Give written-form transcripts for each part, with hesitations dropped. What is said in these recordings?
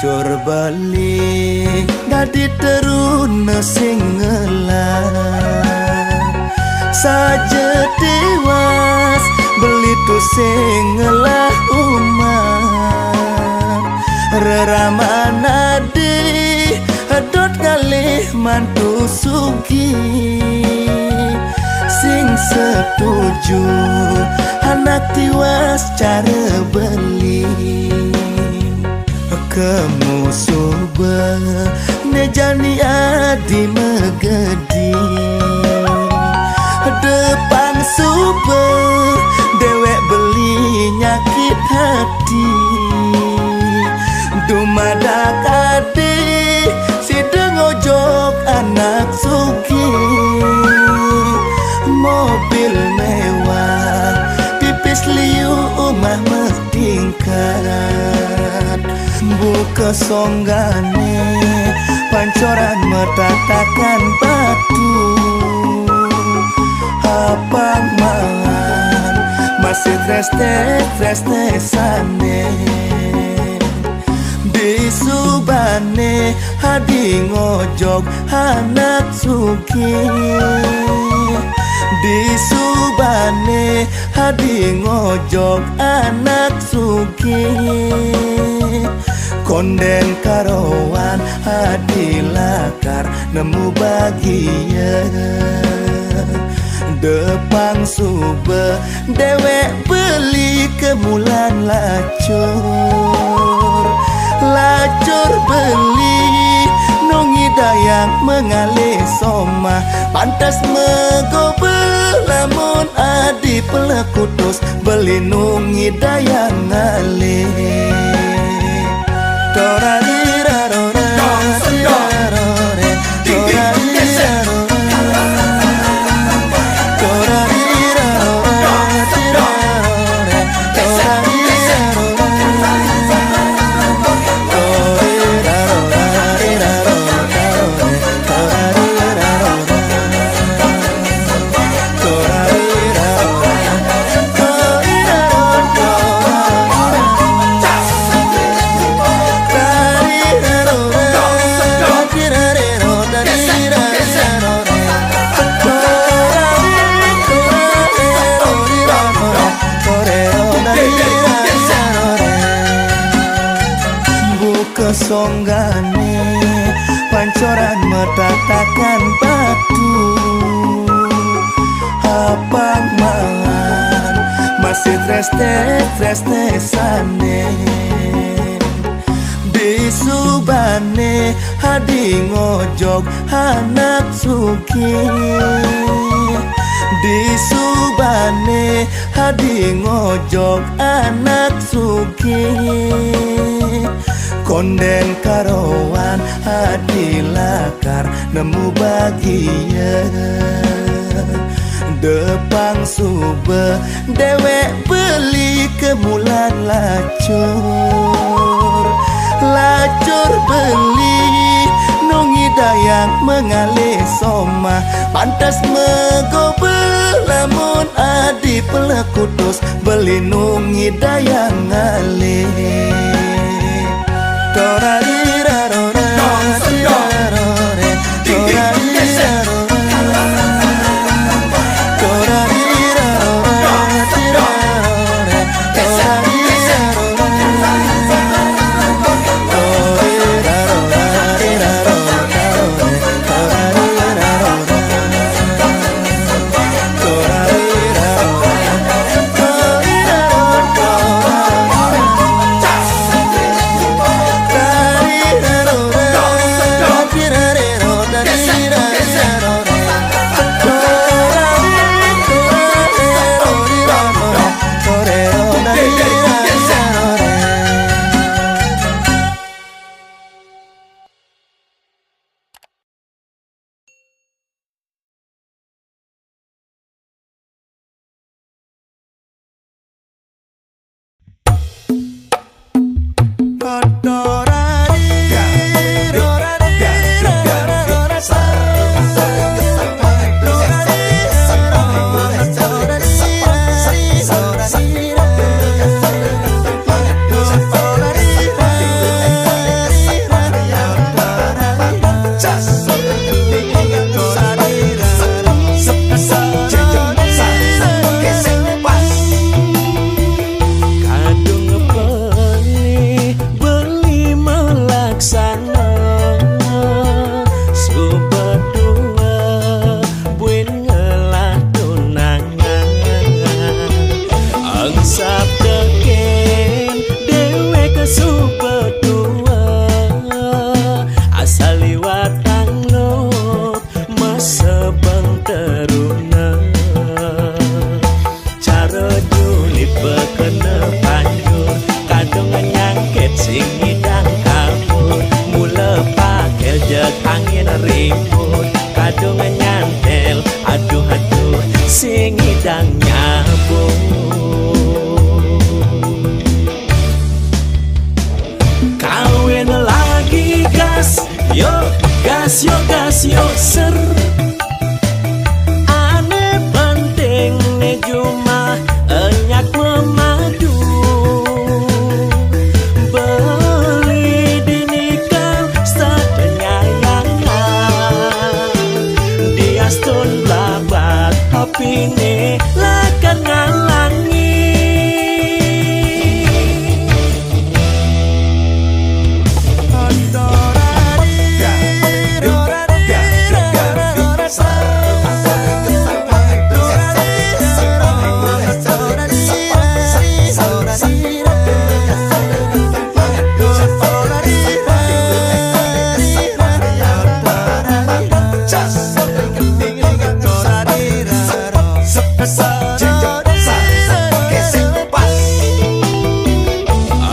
lacur beli dadi teruna sing ngelar saja dewas beli tu sing ngelah umat reramana di hedot kalih mantu sugi sing setuju anak tiwas cara beli kemusuh nejani adi megedi depan super dewek beli nyakit hati dumadak adi si dengojok anak suki mobil mewah pipis liu umah bertingkat buka songgane pancoran metatakan batu apang mangan masih tres-tresane di subane hadi ngojok anak suki di subane hadi ngojok anak suki konden karowan hadi lakar nemu bagia depang sube dewek beli kemulan lacur beli nungi dayang mengalih soma pantas megobel lamun adi pelekutus beli nungi dayang ngalih Toralirarora tirarore songgane pancoran metatakan batu apang mangan masih tres-tresane di subane hadi ngojok anak suki di subane hadi ngojok anak suki konden karowan hadi lakar nemu bagia depang sube dewek beli kemulan lacur beli nungi dayang mengalih soma pantas megobel lamun adi pelekutus beli nungi dayang ngalih Toralirarora tirarore Angsap teken dewe kesupedua asal liwat tanglok masebang teruna cara julid bekena panjur kadang nyangket sing hidang kabur mula pakel jek angin ribut kadang nyantel aduh sing hidang nyabung kawin lagi gas yo ser aneh penting ne cuma enyak memadu beli dinikah setenya yangan dia stun labat hapine lakan ngalangi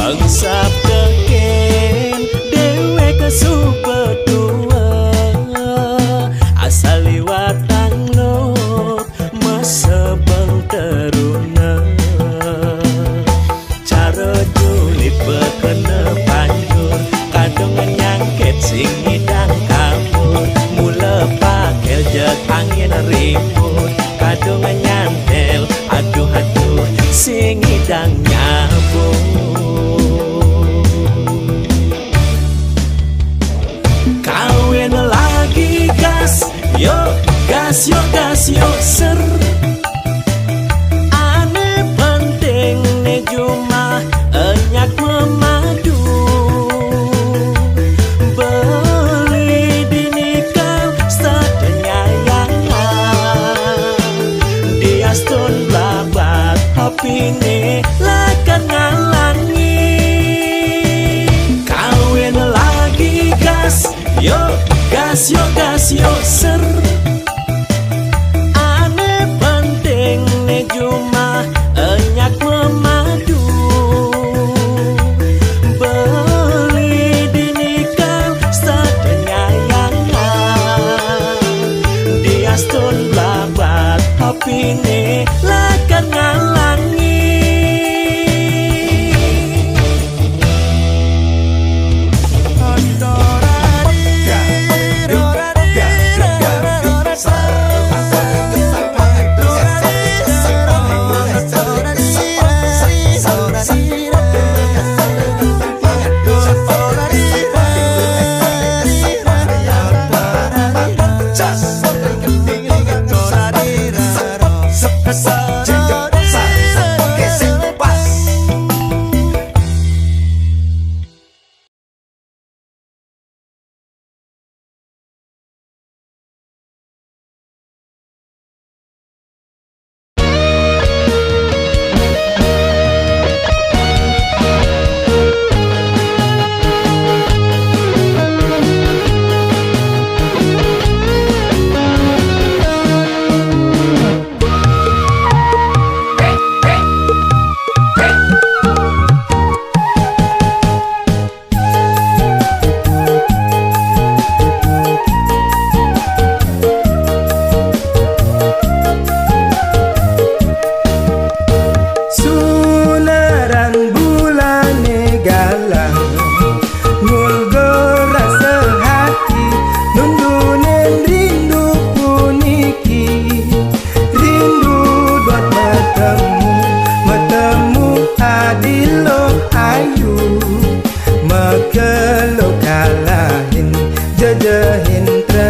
Angsap teken dewe kesupedua asal liwat tanglok masebang teruna cara julid bekena panjur kadang nyangket sing hidang kabur mula pakel jek angin ribut kadang nyantel aduh sing hidang nyabung kawin lagi gas yo ser aneh penting ne cuma enyak memadu beli dinikah setenya yangan dia stun labat hapine lakan ngalangi kawin lagi gas yo ser aneh penting ne cuma enyak memadu beli dinikah setenya yangan dia stun labat hapine lakan ngalangi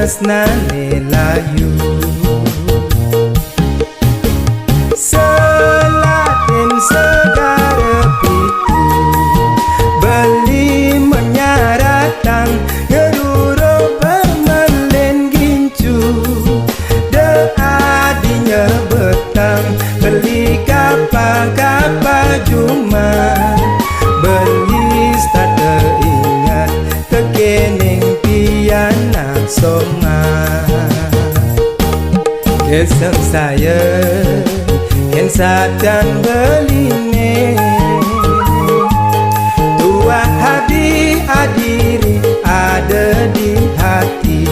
tresnane layu selaten segara pitu beli menyaratang ngeruro bermelen gincu de adinya betang beli kapal sadang beline tua hadi adiri ada di hati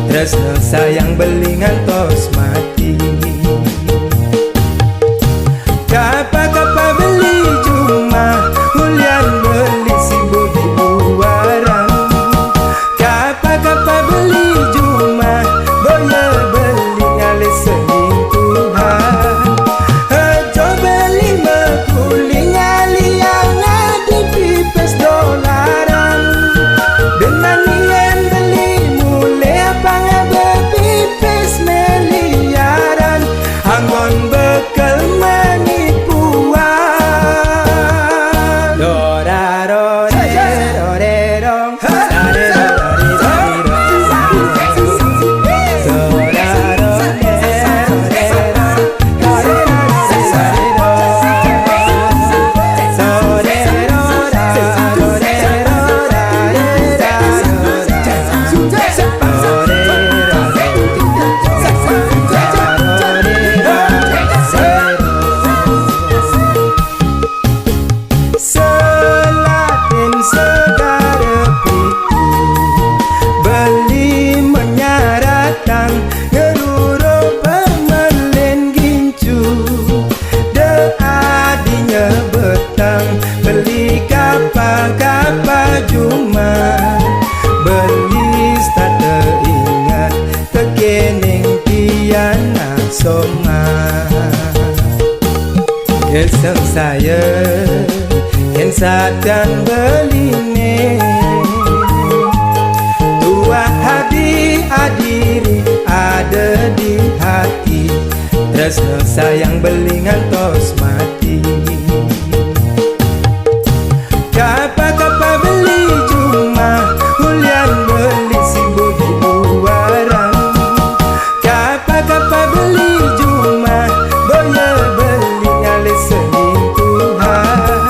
tresno sayang belingan tos mati kapa-kapa beli cuma hulian beli sibu di luaran kapa-kapa beli cuma boya beli ngalis selingkuhan jo beli mekuling ngali yang ada pipes dolaran dengan nian beli mulai apa ngabe pipes miliaran anggon bekal manipuan dorarorerorerong Selatin segara pitu beli menyaratang ngeruro pemelin gincu de adinya betang beli kapal-kapal cuma beli starte ingat tekening tiana soma Eseng saya yang sadang beline tua hadi adiri ada di hati tresno sayang belingan tos mati kapa-kapa beli cuma hulian beli sibu di luaran kapa-kapa beli cuma boya beli ngalis selingkuhan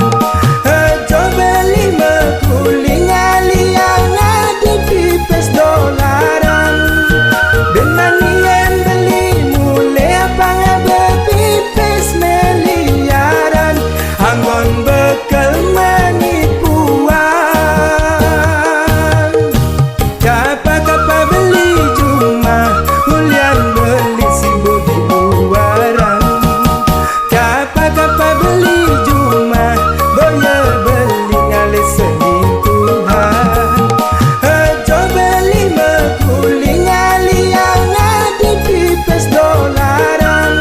jo beli mekuling ngali yang ada pipes dolaran dengan nian beli mulai apa ngabe pipes miliaran anggon bekal manipuan kapa-kapa beli cuma hulian beli sibu di luaran kapa-kapa beli cuma boya beli ngalis selingkuhan jo beli mekuling ngali yang ada pipes dolaran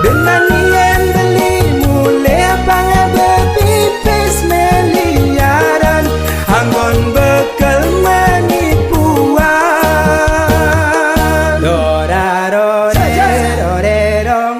dengan nian beli mulai apa ngabe pipes miliaran anggon bekal manipuan dorarorerorerong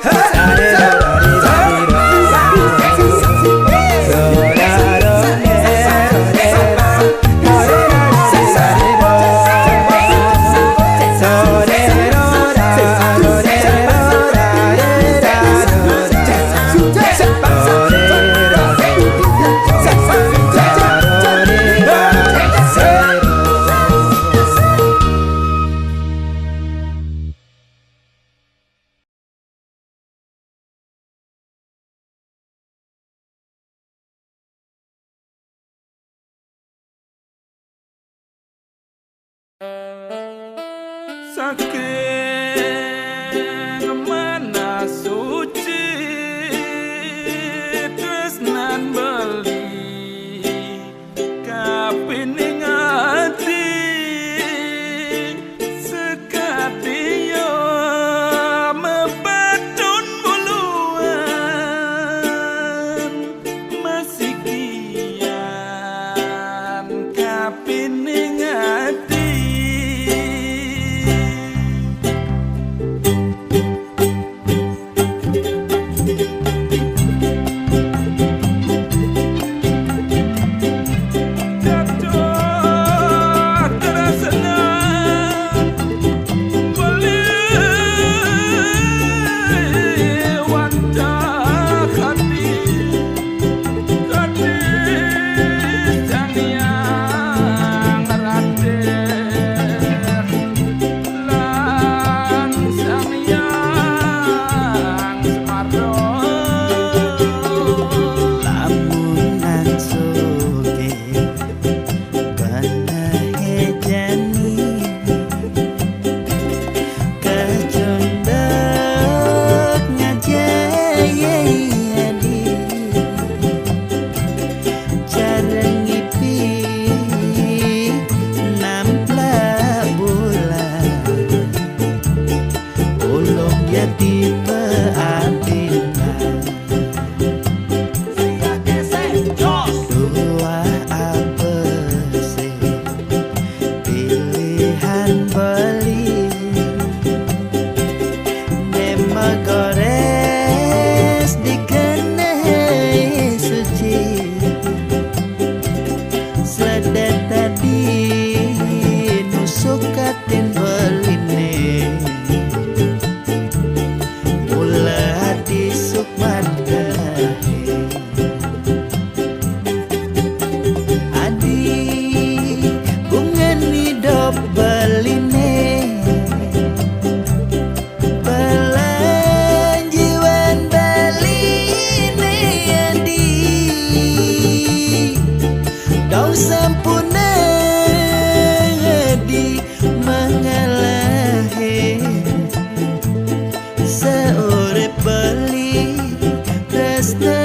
saking mana suci tresnan beli kapining ati sekati yo mebadun muluan masih kian kapining ati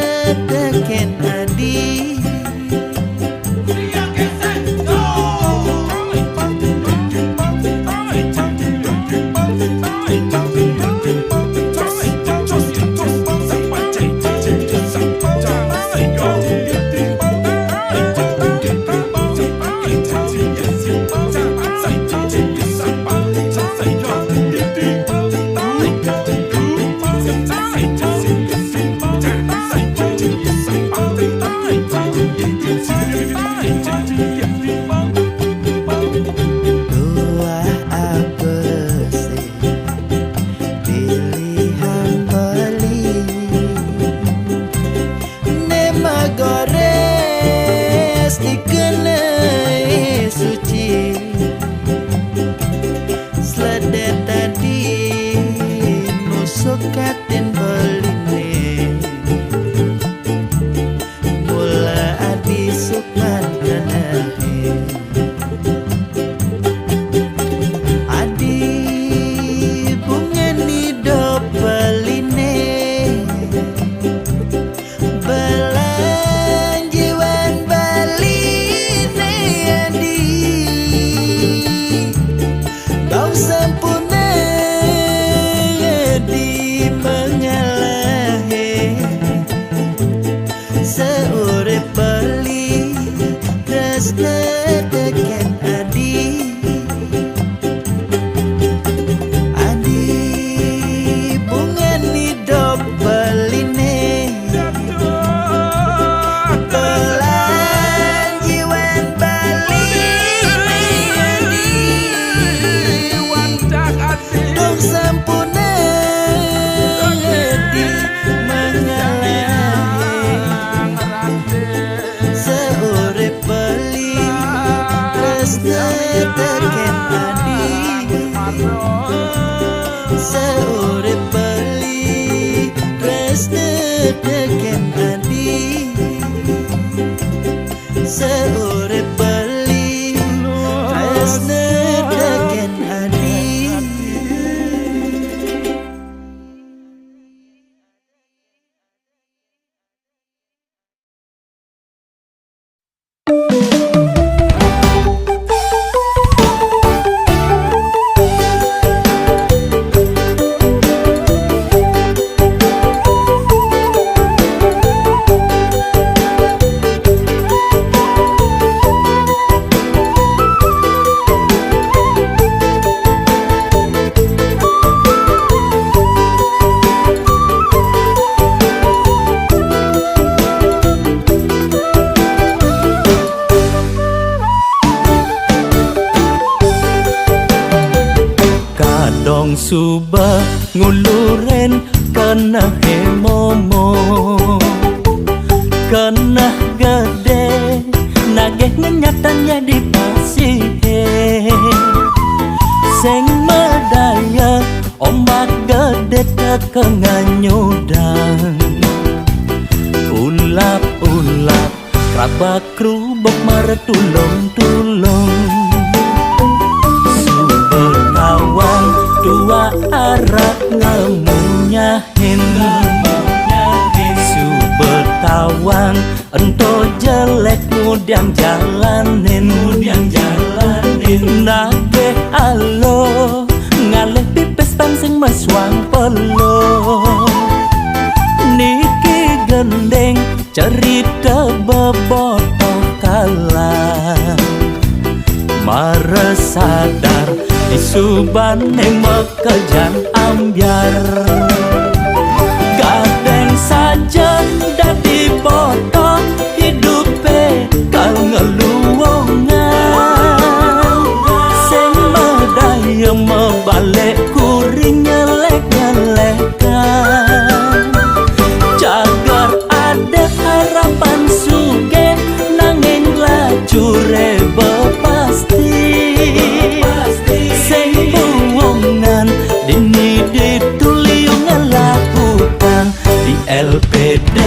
sedeket adi. Katin beline mula adi sukman kanahe adi bungani do beline belanjiwan beline adi kau sempurna seurep beli tresna teken adi adi bungani do beline belanjiwan beline adi dong sampuna adi teken adi seurep beli tresna teken adi seurep beli tresna teken adi. Suba nguluren kana hemomo kana gede nageh nyatanya di pasihe seng madaya ombak gede tekenganyudang ulap-ulap krabak krubok maretulong-tulong subetawang dua arak ngamunyahin subetawang ento jelek mudiang jalanin nage alo ngaleh pipes pansing meswang pelo niki gendeng cerita bebotoh kalah mare sadar di suban yang mekejan ambiar gadeng saja dadi botoh hidupe kal ngeluwongan sing medaya mebalik kuring nyelek-nyelekan jagar ada harapan suge nanging lajure bepasti sing buwongan dini dituliung ngelakukan di LPD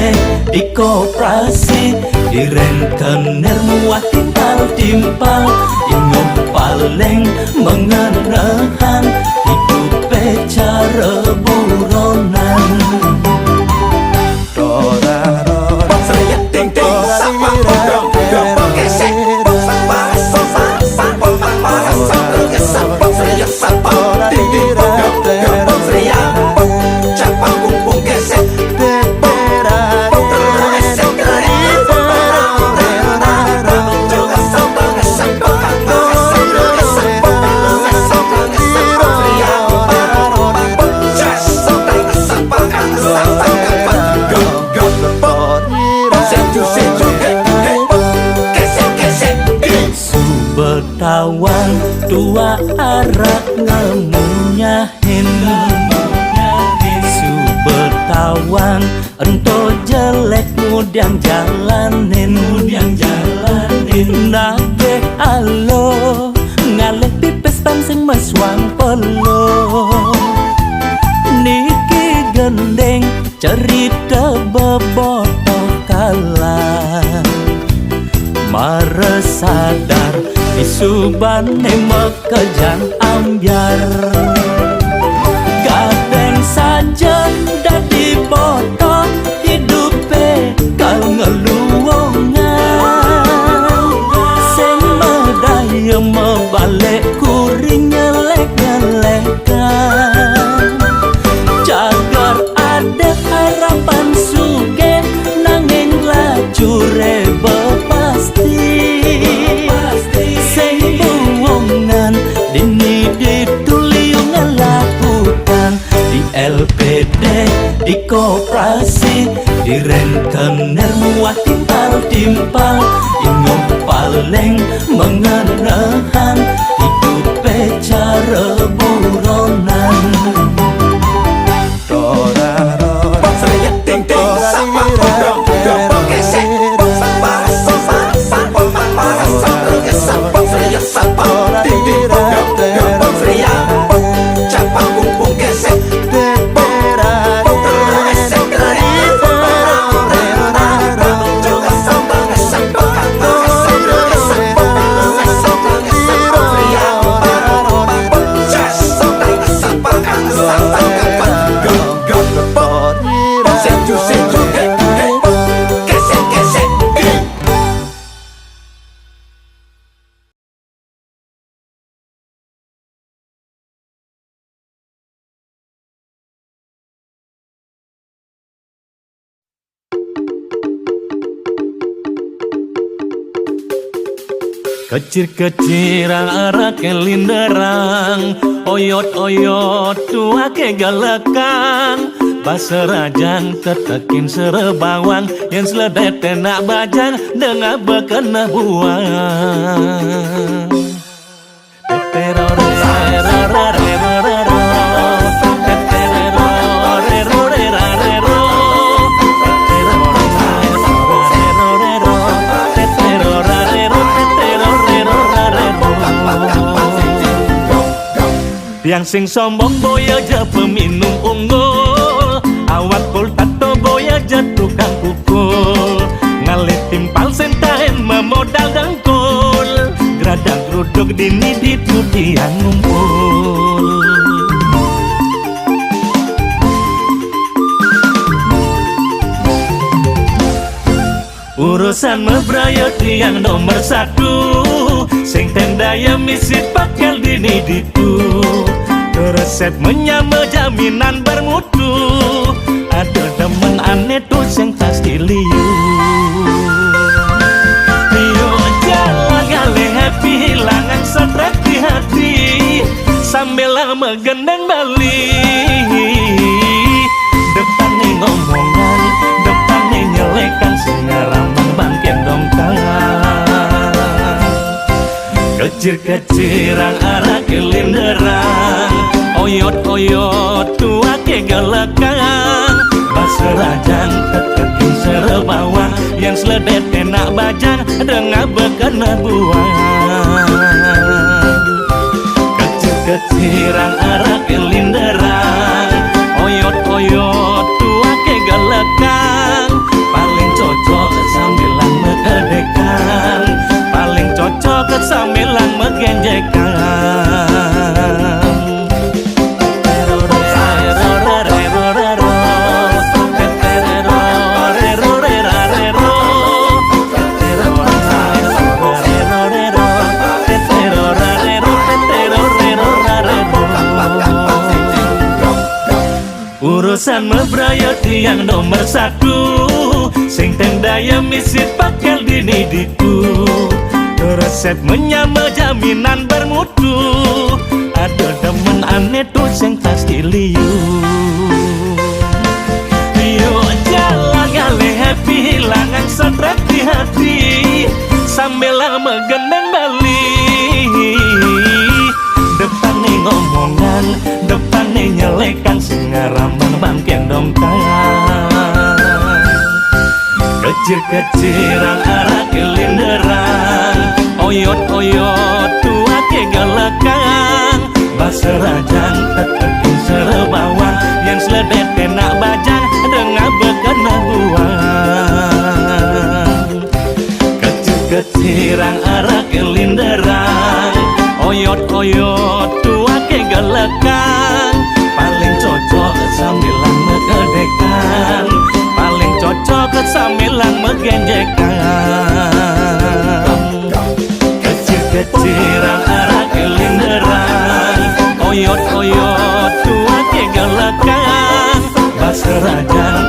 di koperasi di rentenir muat timpal-timpal ingin paling mengenahan hidup cara buronan. tawang dua arak ngemunyahin Subet tawang ento jelek mudiang jalanin Nake alo ngalek pipes pansing meswang pelo Niki gendeng cerita bebotoh kalah Mare sadar isubane mekejang ambyar Kadang saja dadi botoh hidupe kal ngeluwongan Sing medaya mebalik kuring nyelek-nyelekan Jagar ada harapan suge nanging lajure bepasti Sing buwongan dini dituliung ngelakukan Di LPD, di koperasi, di rentenir muat timpal-timpal Ingom paling mengenahan hidup cara buronan Kecir-kecir arah kelinderang Oyot-oyot tua kegalakan Baserajang tetekin serebawang Yang seledet tenak bajang Dengar bekena buang Yang sing sombong boya aja peminum unggul Awak pul tato boya aja tukang pukul Ngalit timpal sentahen memodal dengkul Gradang geruduk dini dituti yang ngumpul Urusan mebrayot yang nomor satu Sing tendaya misi pakal dini ditu Resep menyama jaminan bermutu Ada temen aneh tuh sing pasti liu Liu jalan gale happy hilangan stres di hati Sambil lama gendeng balik Depan nih ngomongan Depan nih nyelekan Singaramang bangken dongkang Kecir-keciran arah kelinderang Oyot-oyot tua kegalakan Baserajang tetekin serebawang Yang seledet enak bajang Dengar bekena buang Kecir-keciran arah kelinderang Oyot-oyot tua kegalakan Paling cocok sambilan megedekan Paling cocok sambilan megenjekan Urusan mebrayot yang nomor satu Sing tendaya misi pakal dini ditu Resep menyama jaminan bermutu Ada temen aneh tuh sing pasti liu Liu jalan gale happy hilangan stres di hati Sambil lama gendeng balik Kecil-kecilan arah kelinderan, oyot-oyot tua ke gelekang, baserajang tetekin serebawang, yang seledet kena bajang dengan bekena buang. Kecil-kecilan arah kelinderan, oyot-oyot tua ke gelekang, paling cocok sambilan megedekan, paling cocok sambilan megenjekan. Kecil-kecilan arah kelinderan, oyot-oyot tua ke gelekang, baserajang